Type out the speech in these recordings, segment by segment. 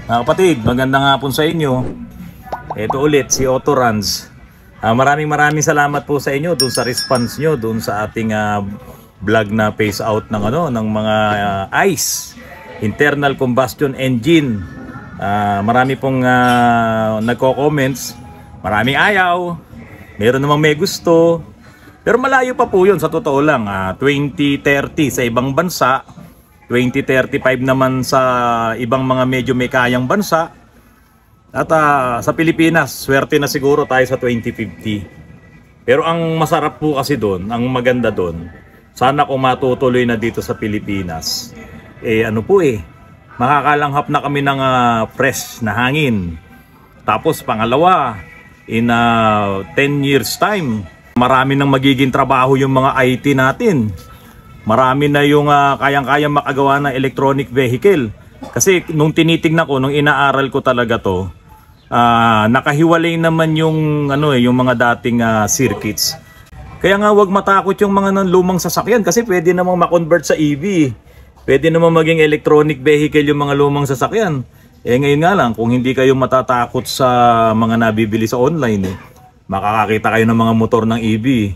Mga kapatid, magandang hapon sa inyo. Ito ulit si Autorans. Maraming salamat po sa inyo doon sa response nyo doon sa ating vlog na phase out ng ng mga ICE, internal combustion engine. Marami pong nagko-comments, maraming ayaw, meron namang may gusto. Pero malayo pa po 'yun sa totoo lang. 2030 sa ibang bansa, 2035 naman sa ibang mga medyo may kayang bansa. At sa Pilipinas, swerte na siguro tayo sa 2050. Pero ang masarap po kasi doon, ang maganda doon, sana kung matutuloy na dito sa Pilipinas, makakalanghap na kami ng fresh na hangin. Tapos pangalawa, in 10 years time, marami nang magiging trabaho yung mga IT natin. Marami na yung kayang-kayang makagawa ng electronic vehicle. Kasi nung tinitingnan ko, nung inaaral ko talaga to, nakahiwalay naman yung yung mga dating circuits. Kaya nga wag matakot yung mga lumang sasakyan kasi pwede namang ma-convert sa EV. Pwede namang maging electronic vehicle yung mga lumang sasakyan. Ngayon nga lang, kung hindi kayo matatakot sa mga nabibili sa online, makakakita kayo ng mga motor ng EV.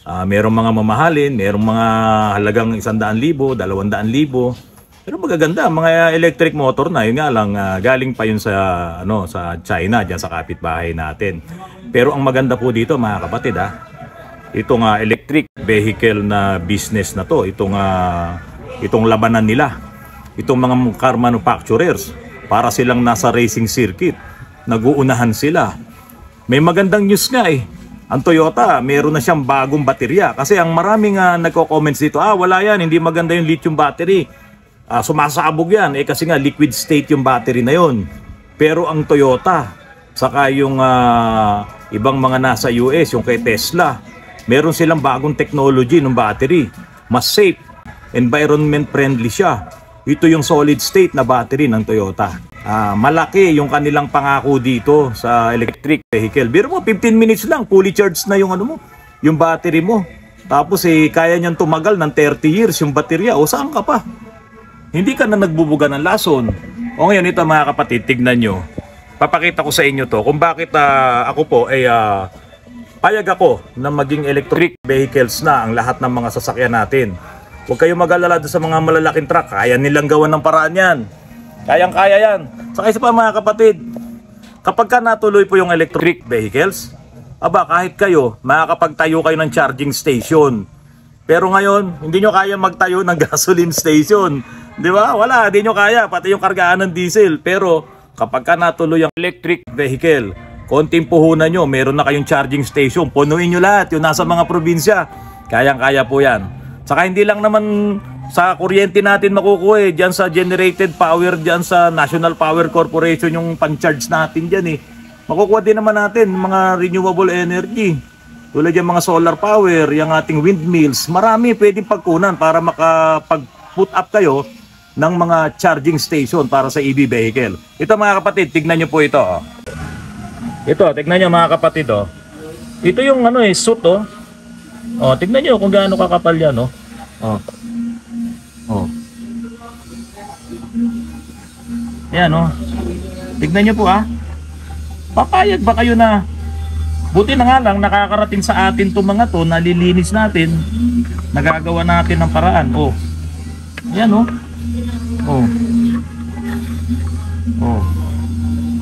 Merong mga mamahalin, merong mga halagang 100,000, 200,000. Pero magaganda, mga electric motor na, yun nga lang, galing pa yun sa China, dyan sa kapitbahay natin. Pero ang maganda po dito mga kapatid, itong electric vehicle na business na to, itong labanan nila, itong mga car manufacturers, para silang nasa racing circuit, nag-uunahan sila. May magandang news nga ang Toyota, meron na siyang bagong baterya. Kasi ang maraming nagko-comments dito, wala yan, hindi maganda yung lithium battery. Sumasabog yan, kasi nga liquid state yung battery na yon. Pero ang Toyota, saka yung ibang mga nasa US, yung kay Tesla, meron silang bagong technology ng battery. Mas safe, environment friendly siya. Ito yung solid state na battery ng Toyota. Malaki yung kanilang pangako dito sa electric vehicle. Biro mo, 15 minutes lang, fully charged na yung yung battery mo. Tapos kaya niyang tumagal ng 30 years yung baterya. O saan ka pa? Hindi ka na nagbubuga ng lason. O ngayon ito mga kapatid, tignan nyo. Papakita ko sa inyo to kung bakit ako po payag ako na maging electric vehicles na ang lahat ng mga sasakyan natin. Huwag kayong mag-alala sa mga malalaking truck. Kaya nilang gawan ng paraan yan. Kayang-kaya yan. Saka isa pa mga kapatid, kapag ka natuloy po yung electric vehicles, kahit kayo, makakapagtayo kayo ng charging station. Pero ngayon, hindi nyo kaya magtayo ng gasoline station. Di ba? Wala, hindi nyo kaya. Pati yung kargaan ng diesel. Pero kapag ka natuloy yung electric vehicle, konting puhunan nyo, meron na kayong charging station. Punuin nyo lahat, yung nasa mga probinsya. Kayang-kaya po yan. Saka hindi lang naman sa kuryente natin makukuha diyan sa generated power diyan sa National Power Corporation yung pan-charge natin diyan Makukuha din naman natin mga renewable energy. Tulad yung mga solar power, yung ating windmills, marami pwedeng pagkunan para makapag-put up kayo ng mga charging station para sa EV vehicle. Ito mga kapatid, tignan nyo po ito. Ito, tignan nyo mga kapatid. Ito yung suit tignan nyo kung gaano kakapal yan Yan tignan nyo po papayag ba kayo na buti na nga lang nakakarating sa atin itong mga to, nalilinis natin, nagagawa natin ng paraan. Yan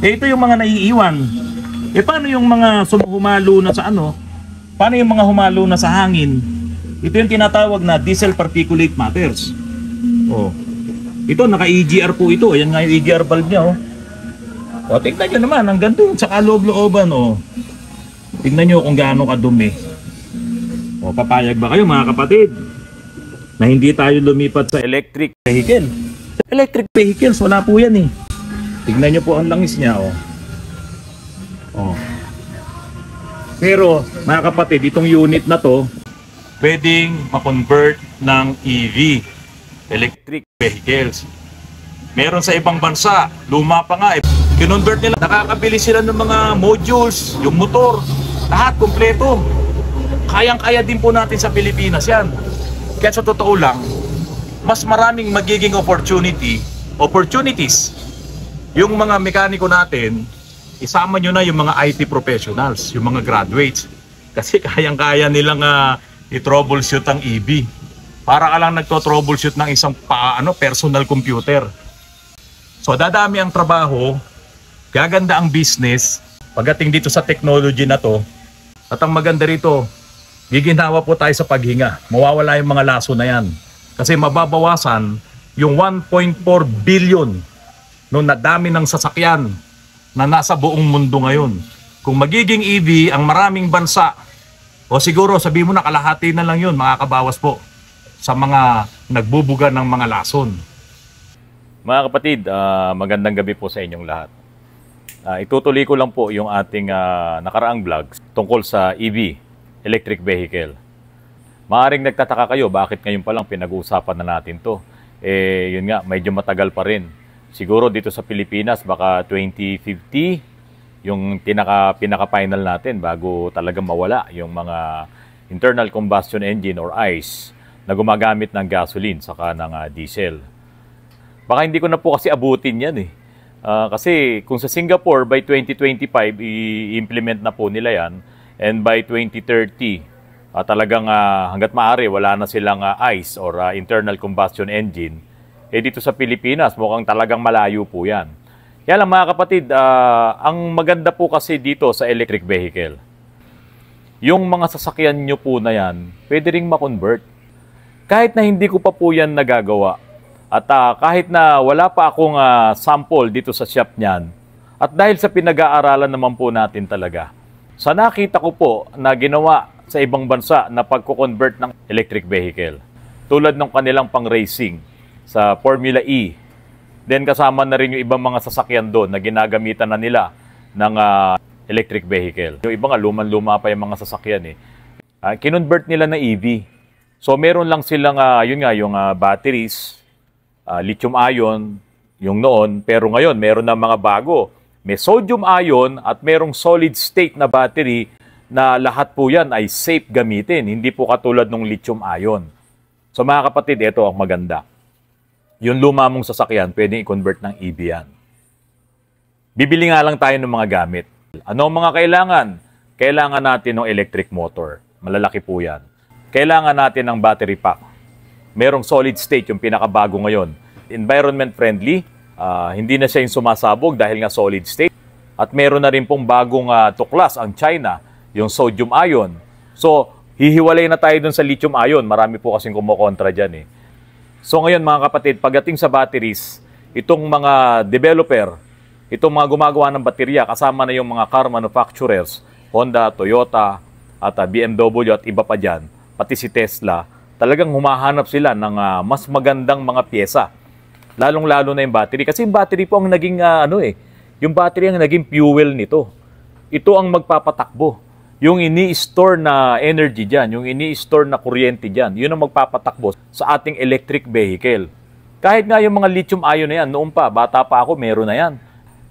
ito yung mga naiiwan. Paano yung mga humalo na sa paano yung mga humalo na sa hangin? Ito yung tinatawag na diesel particulate matters. Ito naka-EGR po ito. Ayan nga yung EGR valve niya tignan nyo naman, ang ganda yung sa kaloob-looban tignan nyo kung gaano kadumi. Papayag ba kayo mga kapatid na hindi tayo lumipat sa electric vehicle? Electric vehicles, wala po yan Tignan nyo po ang langis niya Pero mga kapatid, itong unit na to pwedeng ma-convert ng EV, electric vehicles. Meron sa ibang bansa, luma pa nga kinonvert nila, nakakabili sila ng mga modules, yung motor, lahat kompleto. Kayang-kaya din po natin sa Pilipinas yan. Kaya sa totoo lang, mas maraming magiging opportunities Yung mga mekaniko natin, isama nyo na yung mga IT professionals, yung mga graduates. Kasi kayang-kaya nilang i-troubleshoot ang EV. Para ka lang nagto-troubleshoot ng isang personal computer. So dadami ang trabaho, gaganda ang business pagdating dito sa technology na to. At ang maganda rito, giginawa po tayo sa paghinga. Mawawala yung mga laso na yan. Kasi mababawasan yung 1.4 billion no nadami ng sasakyan na nasa buong mundo ngayon. Kung magiging EV ang maraming bansa, o siguro sabi mo na kalahati na lang yun, makakabawas po sa mga nagbubuga ng mga lason. Mga kapatid, magandang gabi po sa inyong lahat. Itutuloy ko lang po yung ating nakaraang vlog tungkol sa EV, electric vehicle. Maaring nagtataka kayo, bakit ngayon pa lang pinag-uusapan na natin to? Yun nga, medyo matagal pa rin. Siguro dito sa Pilipinas, baka 2050, yung pinaka-final natin bago talaga mawala yung mga internal combustion engine or ICE na gumagamit ng gasoline saka ng diesel. Baka hindi ko na po kasi abutin yan eh. Kasi kung sa Singapore, by 2025, i-implement na po nila yan. And by 2030, talagang hanggat maaari, wala na silang ICE or internal combustion engine. Dito sa Pilipinas, mukhang talagang malayo po yan. Kaya lang mga kapatid, ang maganda po kasi dito sa electric vehicle, yung mga sasakyan nyo po na yan, pwede ring ma-convert. Kahit na hindi ko pa po yan nagagawa, at kahit na wala pa akong sample dito sa shop niyan, at dahil sa pinag-aaralan naman po natin talaga, sa nakita ko po na ginawa sa ibang bansa na pagko-convert ng electric vehicle. Tulad ng kanilang pang-racing sa Formula E. Then kasama na rin yung ibang mga sasakyan doon na ginagamitan na nila ng electric vehicle. Yung iba nga, luman-luma pa yung mga sasakyan eh. Kinonvert nila na EV. So meron lang silang, yung batteries, lithium-ion, yung noon. Pero ngayon, meron na mga bago. May sodium-ion at merong solid-state na battery na lahat po yan ay safe gamitin. Hindi po katulad ng lithium-ion. So mga kapatid, ito ang maganda. Yung luma mong sasakyan, pwedeng i-convert ng EV yan. Bibili nga lang tayo ng mga gamit. Ano ang mga kailangan? Kailangan natin ng electric motor. Malalaki po yan. Kailangan natin ng battery pack. Merong solid state, yung pinakabago ngayon. Environment friendly. Hindi na siya yung sumasabog dahil nga solid state. At meron na rin pong bagong tuklas ang China, yung sodium ion. So, hihiwalay na tayo dun sa lithium ion. Marami po kasing kumukontra dyan eh. So ngayon mga kapatid, pagdating sa batteries, itong mga developer, itong mga gumagawa ng baterya, kasama na yung mga car manufacturers, Honda, Toyota, at BMW at iba pa dyan, pati si Tesla, talagang humahanap sila ng mas magandang mga pyesa. Lalong-lalo na yung battery. Kasi yung battery po ang naging, yung battery ang naging fuel nito. Ito ang magpapatakbo. Yung ini-store na energy dyan, yung ini-store na kuryente dyan, yun ang magpapatakbo sa ating electric vehicle. Kahit nga yung mga lithium-ion na yan, noon pa, bata pa ako, meron na yan.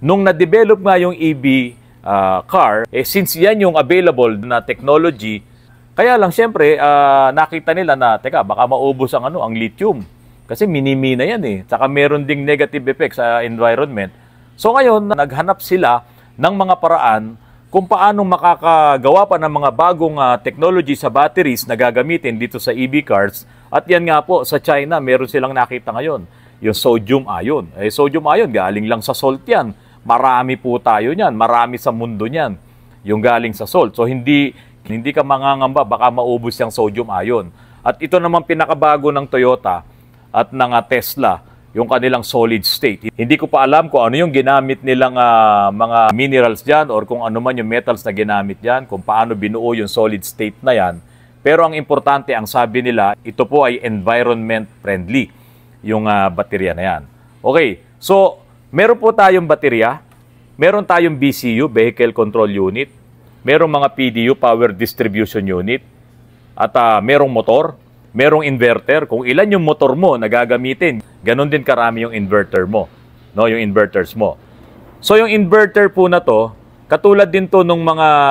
Nung na-develop nga yung EV car, since yan yung available na technology, kaya lang syempre, nakita nila na, teka, baka maubos ang lithium. Kasi minimi na yan eh. Saka meron ding negative effects sa environment. So ngayon, naghanap sila ng mga paraan kung paano makakagawa pa ng mga bagong technology sa batteries na gagamitin dito sa EV cars. At yan nga po, sa China, meron silang nakita ngayon, yung sodium ion. Sodium ion, galing lang sa salt yan. Marami po tayo niyan, marami sa mundo niyan, yung galing sa salt. So hindi ka mangangamba, baka maubos yung sodium ion. At ito naman pinakabago ng Toyota at ng Tesla, yung kanilang solid state. Hindi ko pa alam kung ano yung ginamit nilang mga minerals dyan or kung ano man yung metals na ginamit dyan, kung paano binuo yung solid state na yan. Pero ang importante, ang sabi nila, ito po ay environment friendly, yung baterya na yan. Okay, so meron po tayong baterya, meron tayong BCU, Vehicle Control Unit, merong mga PDU, Power Distribution Unit, at merong motor, merong inverter. Kung ilan yung motor mo na gagamitin, ganon din karami yung inverter mo, no, yung inverters mo. So yung inverter po na to, katulad din to nung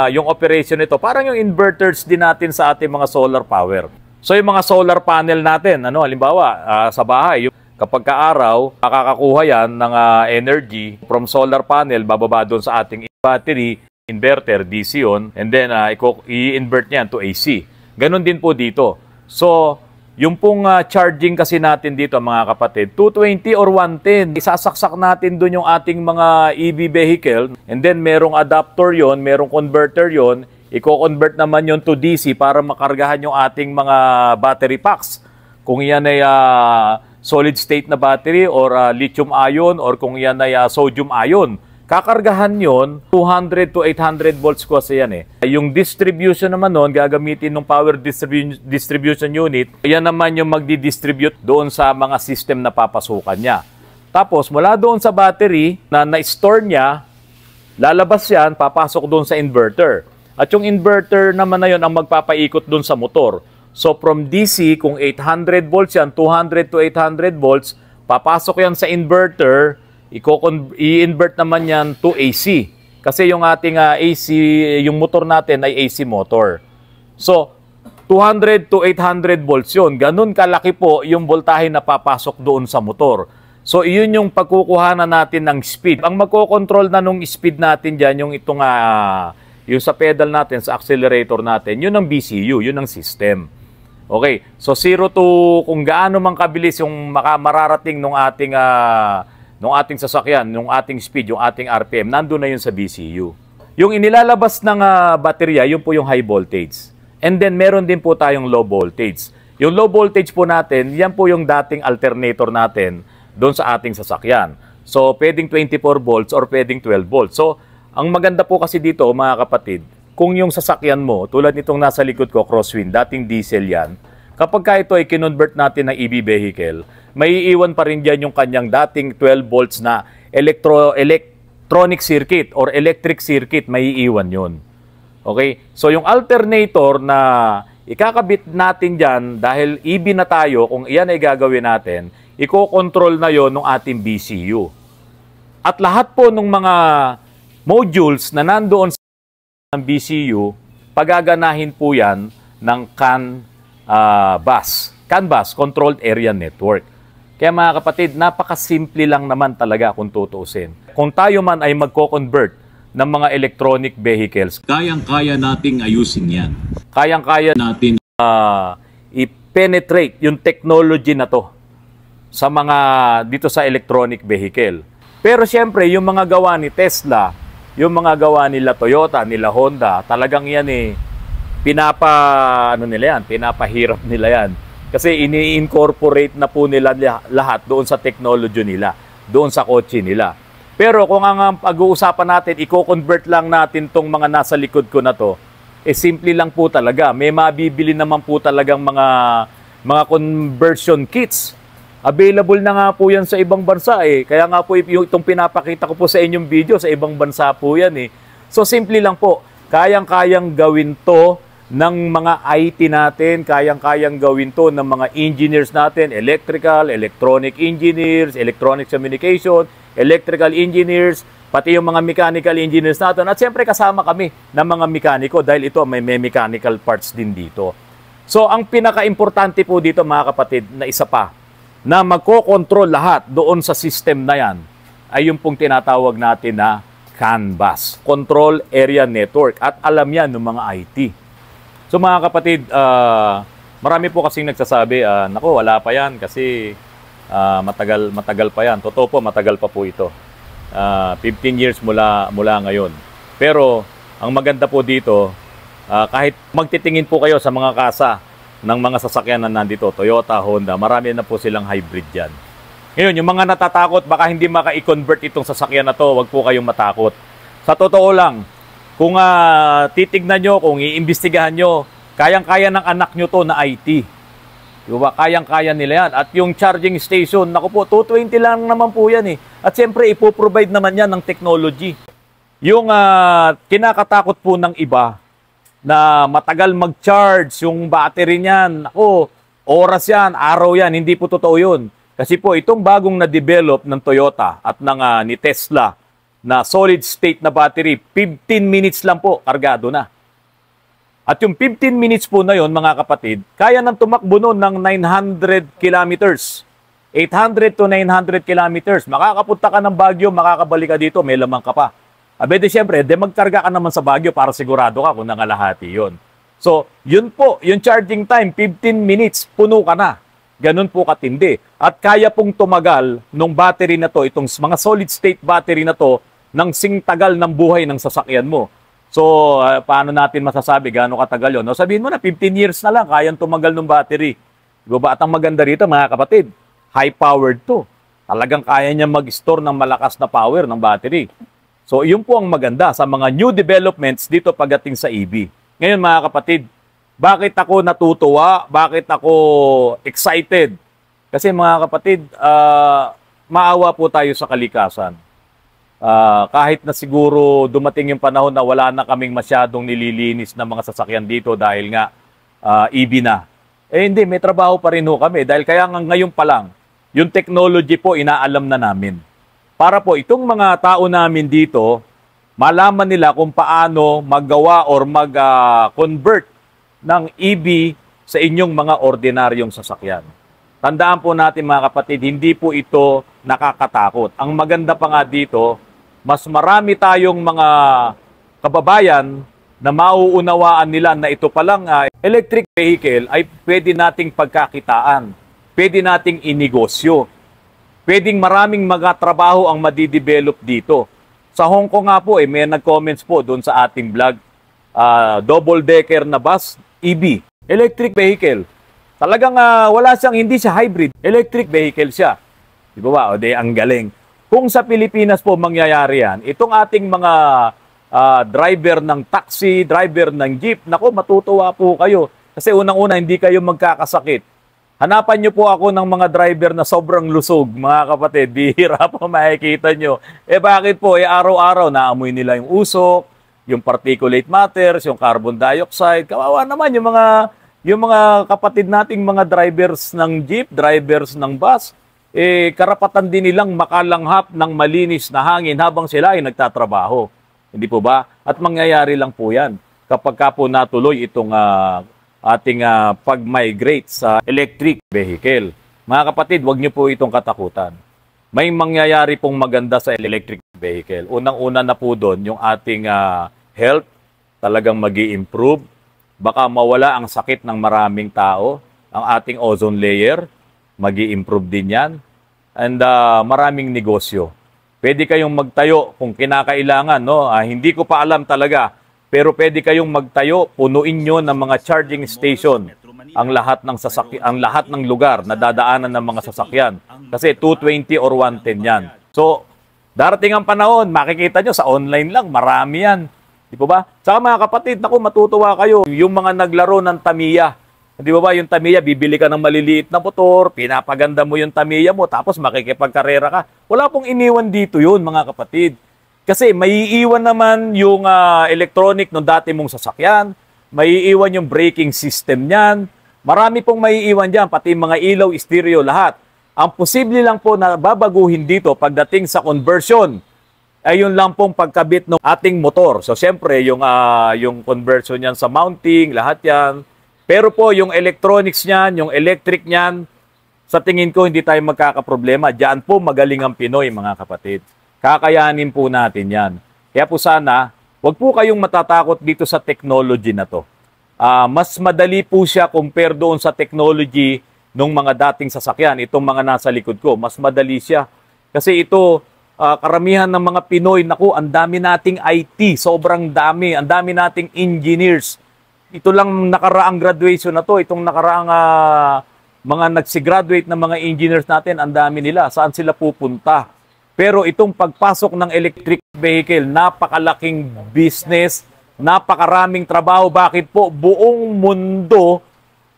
yung operation nito, parang yung inverters din natin sa ating mga solar power. So yung mga solar panel natin, halimbawa sa bahay, Kapag kaaraw, makakakuha yan ng energy from solar panel, bababa doon sa ating battery, inverter, DC yun, and then i-invert niyan to AC. Ganon din po dito. So, yung pong charging kasi natin dito mga kapatid, 220 or 110. Isasaksak natin doon yung ating mga EV vehicle and then merong adapter yon, merong converter yon, i-convert naman yon to DC para makargahan yung ating mga battery packs. Kung yan ay solid state na battery or lithium ion or kung yan ay sodium ion. Kakargahan yon 200 to 800 volts kasi yan eh. Yung distribution naman nun, gagamitin ng power distribution unit, yan naman yung magdi-distribute doon sa mga system na papasukan niya. Tapos mula doon sa battery na na-store niya, lalabas yan, papasok doon sa inverter. At yung inverter naman na yun ang magpapaikot doon sa motor. So from DC, kung 800 volts yan, 200 to 800 volts, papasok yan sa inverter, i-invert naman yan to AC. Kasi yung ating AC, yung motor natin ay AC motor. So, 200 to 800 volts yun. Ganun kalaki po yung voltahe na papasok doon sa motor. So, iyon yung pagkukuhanan natin ng speed. Ang magkocontrol na nung speed natin dyan, yung itong, yung sa pedal natin, sa accelerator natin, yun ang BCU, yun ang system. Okay, so 0 to kung gaano man kabilis yung mararating nung ating sasakyan, yung ating speed, yung ating RPM, nandun na yun sa BCU. Yung inilalabas ng baterya, yun po yung high voltage. And then meron din po tayong low voltage. Yung low voltage po natin, yan po yung dating alternator natin doon sa ating sasakyan. So, pwedeng 24 volts or pwedeng 12 volts. So, ang maganda po kasi dito, mga kapatid, kung yung sasakyan mo, tulad nitong nasa likod ko, crosswind, dating diesel yan, kapag ka ito ay kinonvert natin ng EV vehicle, may iiwan pa rin dyan yung kanyang dating 12 volts na electronic circuit or electric circuit, may iiwan yun. Okay? So yung alternator na ikakabit natin dyan, dahil EV na tayo, kung iyan ay gagawin natin, iko-control na yon ng ating BCU. At lahat po ng mga modules na nandoon sa BCU, pagaganahin po yan ng CAN bus. CAN bus, Controlled Area Network. Kaya mga kapatid, napakasimple lang naman talaga kung tutuusin. Kung tayo man ay magko-convert ng mga electronic vehicles, kayang-kaya nating ayusin yan. Kayang-kaya natin i-penetrate yung technology na to sa mga dito sa electronic vehicle. Pero siyempre, yung mga gawa ni Tesla, yung mga gawa nila Toyota, nila Honda, talagang yan pinapahirap nila yan. Kasi ini-incorporate na po nila lahat doon sa technology nila, doon sa kotse nila. Pero kung ang pag-uusapan natin, i-convert lang natin tong mga nasa likod ko na to, simple lang po talaga. May mabibili naman po talagang mga conversion kits. Available na nga po yan sa ibang bansa eh. Kaya nga po itong pinapakita ko po sa inyong video, sa ibang bansa po yan eh. So simple lang po, kayang-kayang gawin to ng mga IT natin, kayang-kayang gawin to ng mga engineers natin, electrical, electronic engineers, electronic communication, electrical engineers, pati yung mga mechanical engineers natin. At siyempre kasama kami ng mga mekaniko dahil ito may mechanical parts din dito. So ang pinaka-importante po dito mga kapatid na isa pa, na magko-control lahat doon sa system na yan, ay yung pong tinatawag natin na CAN bus, Control Area Network. At alam yan ng mga IT. So mga kapatid, marami po kasing nagsasabi, naku, wala pa yan kasi matagal pa yan. Totoo po, matagal pa po ito. 15 years mula ngayon. Pero ang maganda po dito, kahit magtitingin po kayo sa mga kasa ng mga sasakyan na nandito, Toyota, Honda, marami na po silang hybrid dyan. Ngayon, yung mga natatakot, baka hindi maka-convert itong sasakyan na to, wag po kayong matakot. Sa totoo lang, kung titignan nyo, kung iimbestigahan nyo, kayang-kaya ng anak nyo to na IT. Diba? Kayang-kaya nila yan. At yung charging station, naku po, 220 lang naman po yan eh. At siyempre, ipoprovide naman yan ng technology. Yung kinakatakot po ng iba, na matagal mag-charge yung battery niyan, naku, oras yan, araw yan, hindi po totoo yun. Kasi po, itong bagong na-develop ng Toyota at ni Tesla, na solid state na battery, 15 minutes lang po, kargado na. At yung 15 minutes po na yon mga kapatid, kaya nang tumakbo noon ng 900 kilometers. 800 to 900 kilometers. Makakapunta ka ng Baguio, makakabalik ka dito, may lamang ka pa. Abede, siyempre, magkarga ka naman sa Baguio para sigurado ka kung nangalahati yun. So, yun po, yung charging time, 15 minutes, puno ka na. Ganun po katindi. At kaya pong tumagal nung battery na to, itong mga solid state battery na to, ng singtagal ng buhay ng sasakyan mo. So, paano natin masasabi gaano katagal yun? No, sabihin mo na, 15 years na lang, kayang tumagal ng battery. Diba? At ang maganda rito, mga kapatid, high-powered to. Talagang kaya niya mag-store ng malakas na power ng battery. So, yun po ang maganda sa mga new developments dito pagdating sa EV. Ngayon, mga kapatid, bakit ako natutuwa? Bakit ako excited? Kasi mga kapatid, maawa po tayo sa kalikasan. Kahit na siguro dumating yung panahon na wala na kaming masyadong nililinis na mga sasakyan dito dahil nga EV na. Eh hindi, may trabaho pa rin ho kami dahil kaya nga ngayon pa lang, yung technology po inaalam na namin. Para po itong mga tao namin dito, malaman nila kung paano maggawa or mag-convert ng EV sa inyong mga ordinaryong sasakyan. Tandaan po natin mga kapatid, hindi po ito nakakatakot. Ang maganda pa nga dito, mas marami tayong mga kababayan na mauunawaan nila na ito palang electric vehicle ay pwede nating pagkakitaan, pwede nating inegosyo, pwedeng maraming mga trabaho ang madidevelop dito. Sa Hong Kong nga po, may nag-comments po doon sa ating vlog, double-decker na bus, EV, electric vehicle. Talagang wala siyang, hindi siya hybrid, electric vehicle siya. Di ba? O di, ang galing. Kung sa Pilipinas po mangyayari yan, itong ating mga driver ng taxi, driver ng jeep, nako, matutuwa po kayo. Kasi unang-una, hindi kayo magkakasakit. Hanapan nyo po ako ng mga driver na sobrang lusog, mga kapatid. Bihira po makikita nyo. Eh bakit po? Eh araw-araw, naamoy nila yung usok, yung particulate matters, yung carbon dioxide. Kawawa naman yung mga kapatid nating mga drivers ng jeep, drivers ng bus. Eh karapatan din nilang makalanghap ng malinis na hangin habang sila ay nagtatrabaho. Hindi po ba? At mangyayari lang po yan kapag ka po natuloy itong ating pag-migrate sa electric vehicle. Mga kapatid, huwag niyo po itong katakutan. May mangyayari pong maganda sa electric vehicle. Unang-una na po doon, yung ating health talagang mag-i-improve. Baka mawala ang sakit ng maraming tao. Ang ating ozone layer, mag-i-improve din yan. And maraming negosyo. Pwede kayong magtayo kung kinakailangan. No? Hindi ko pa alam talaga. Pero pwede kayong magtayo, punuin nyo ng mga charging station ang lahat ng ang lahat ng lugar na dadaanan ng mga sasakyan. Kasi 220 or 110 yan. So, darating ang panahon, makikita nyo sa online lang, marami yan. Di po ba? Saka mga kapatid, naku, matutuwa kayo. Yung mga naglaro ng Tamiya. Di ba yung Tamiya, bibili ka ng maliliit na motor, pinapaganda mo yung Tamiya mo, tapos makikipagkarera ka. Wala pong iniwan dito yun, mga kapatid. Kasi maiiwan naman yung electronic ng dati mong sasakyan, maiiwan yung braking system niyan, marami pong maiiwan dyan, pati mga ilaw, stereo, lahat. Ang posible lang po na babaguhin dito pagdating sa conversion, ay yun lang pong pagkabit ng ating motor. So siyempre, yung conversion niyan sa mounting, lahat yan. Pero po, yung electronics niyan, yung electric niyan, sa tingin ko hindi tayo magkakaproblema. Diyan po magaling ang Pinoy, mga kapatid. Kakayanin po natin yan. Kaya po sana, huwag po kayong matatakot dito sa technology na to. Mas madali po siya compare doon sa technology ng mga dating sasakyan. Itong mga nasa likod ko, mas madali siya. Kasi ito, karamihan ng mga Pinoy, naku, ang dami nating IT, sobrang dami. Ang dami nating engineers. Ito lang nakaraang graduation na to, itong nakaraang mga nagsigraduate na mga engineers natin, ang dami nila. Saan sila pupunta? Pero itong pagpasok ng electric vehicle, napakalaking business, napakaraming trabaho. Bakit po? Buong mundo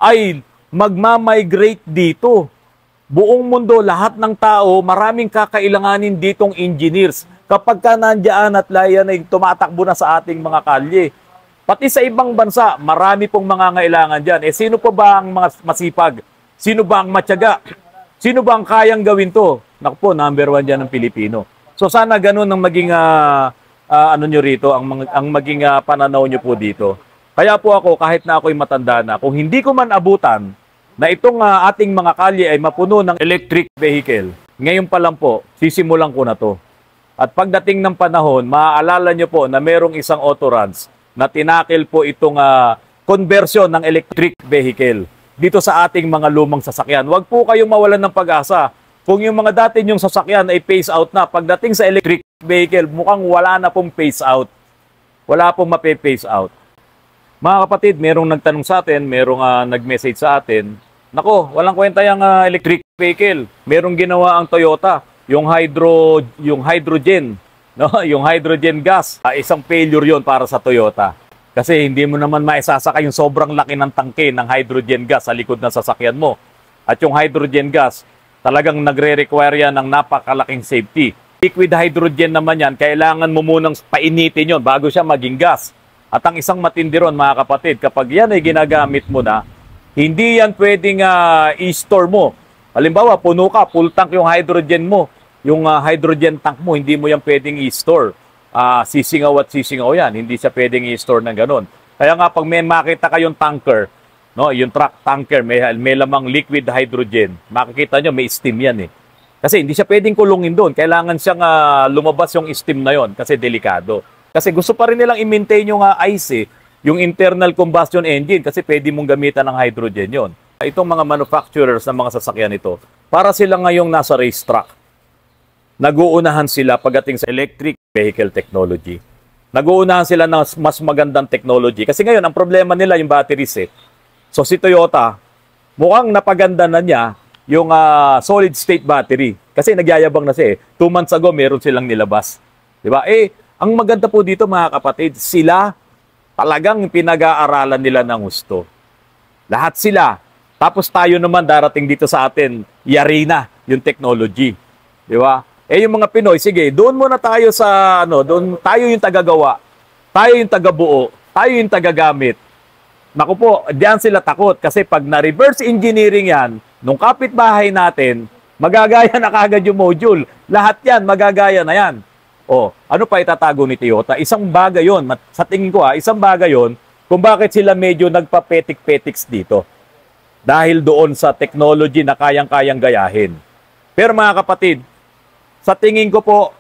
ay magmamigrate dito. Buong mundo, lahat ng tao, maraming kakailanganin ditong engineers. Kapag ka nandiyan at layan ay tumatakbo na sa ating mga kalye. Pati sa ibang bansa, marami pong mga ngailangan dyan. Eh sino pa ba ang mga masipag? Sino ba ang matyaga? Sino ba ang kayang gawin to? Naku po, number 1 dyan ng Pilipino. So sana ganun ang maging ano nyo rito, ang maging pananaw nyo po dito. Kaya po ako, kahit na ako'y matanda na, kung hindi ko man abutan, na itong ating mga kalye ay mapuno ng electric vehicle. Ngayon pa lang po, sisimulan ko na to. At pagdating ng panahon, maaalala nyo po na merong isang autorans na tinakil po itong conversion ng electric vehicle dito sa ating mga lumang sasakyan. Huwag po kayong mawalan ng pag-asa. Kung yung mga dati nyong sasakyan ay phase out na, pagdating sa electric vehicle, mukhang wala na pong phase out. Wala pong mape-phase out. Mga kapatid, merong nagtanong sa atin, merong nag-message sa atin, nako, walang kwenta yung electric vehicle. Merong ginawa ang Toyota, yung hydrogen, no? Yung hydrogen gas. Isang failure yon para sa Toyota. Kasi hindi mo naman maisasaka yung sobrang laki ng tangke ng hydrogen gas sa likod ng sasakyan mo. At yung hydrogen gas, talagang nagre-require yan ng napakalaking safety. Liquid hydrogen naman yan, kailangan mo munang painitin yon bago siya maging gas. At ang isang matindi ron, mga kapatid, kapag yan ay ginagamit mo na, hindi yan pwedeng i-store mo. Halimbawa, puno ka, full tank yung hydrogen mo. Yung hydrogen tank mo, hindi mo yan pwedeng i-store. Sisingaw at sisingaw yan. Hindi siya pwedeng i-store ng ganun. Kaya nga, pag may makita kayong tanker, no, yung truck tanker, may lamang liquid hydrogen, makikita nyo, may steam yan eh. Kasi hindi siya pwedeng kulungin doon. Kailangan siyang lumabas yung steam na yon kasi delikado. Kasi gusto pa rin nilang i-maintain yung ICE, yung internal combustion engine, kasi pwede mong gamitan ng hydrogen yon. Itong mga manufacturers ng mga sasakyan ito, para sila ngayong nasa racetrack. Nag-uunahan sila pagdating sa electric vehicle technology. Nag-uunahan sila ng mas magandang technology. Kasi ngayon, ang problema nila yung batteries eh. So si Toyota, mukhang napaganda na niya yung solid state battery. Kasi nagyayabang na siya eh. 2 months ago, meron silang nilabas. Diba? Ang maganda po dito mga kapatid, sila talagang pinag-aaralan nila ng gusto. Lahat sila. Tapos tayo naman darating dito sa atin, yari na yung technology. Di ba? Yung mga Pinoy, sige, doon muna tayo sa, doon tayo yung tagagawa, tayo yung tagabuo, tayo yung tagagamit. Naku po, diyan sila takot kasi pag na-reverse engineering yan, nung kapitbahay natin, magagaya na kagad yung module. Lahat yan, magagaya na yan. Ano pa itatago ni Toyota? Isang bagay yon. Sa tingin ko isang bagay yon kung bakit sila medyo nagpapetik-petiks dito. Dahil doon sa technology na kayang-kayang gayahin. Pero mga kapatid, sa tingin ko po,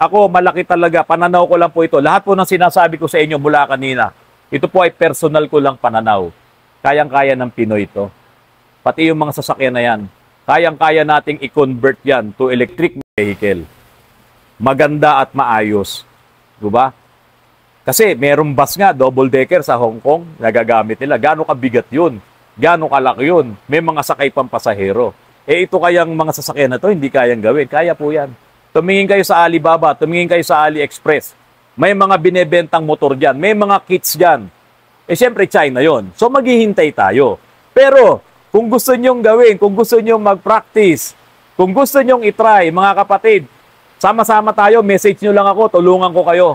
ako malaki talaga, pananaw ko lang po ito. Lahat po ng sinasabi ko sa inyo mula kanina, ito po ay personal ko lang pananaw. Kayang-kaya ng Pinoy ito. Pati yung mga sasakyan na yan, kayang-kaya nating i-convert yan to electric vehicle. Maganda at maayos. Diba? Kasi merong bus nga, double decker sa Hong Kong, nagagamit nila. Gaano kabigat yun? Gaano kalaki yun? May mga sakay pang pasahero. Ito kayang mga sasakyan na to, hindi kayang gawin. Kaya po yan. Tumingin kayo sa Alibaba, tumingin kayo sa AliExpress. May mga binebentang motor dyan, may mga kits dyan. Siyempre China yon. So maghihintay tayo. Pero kung gusto nyong gawin, kung gusto nyong mag-practice, kung gusto nyong itry, mga kapatid, sama-sama tayo, message nyo lang ako, tulungan ko kayo.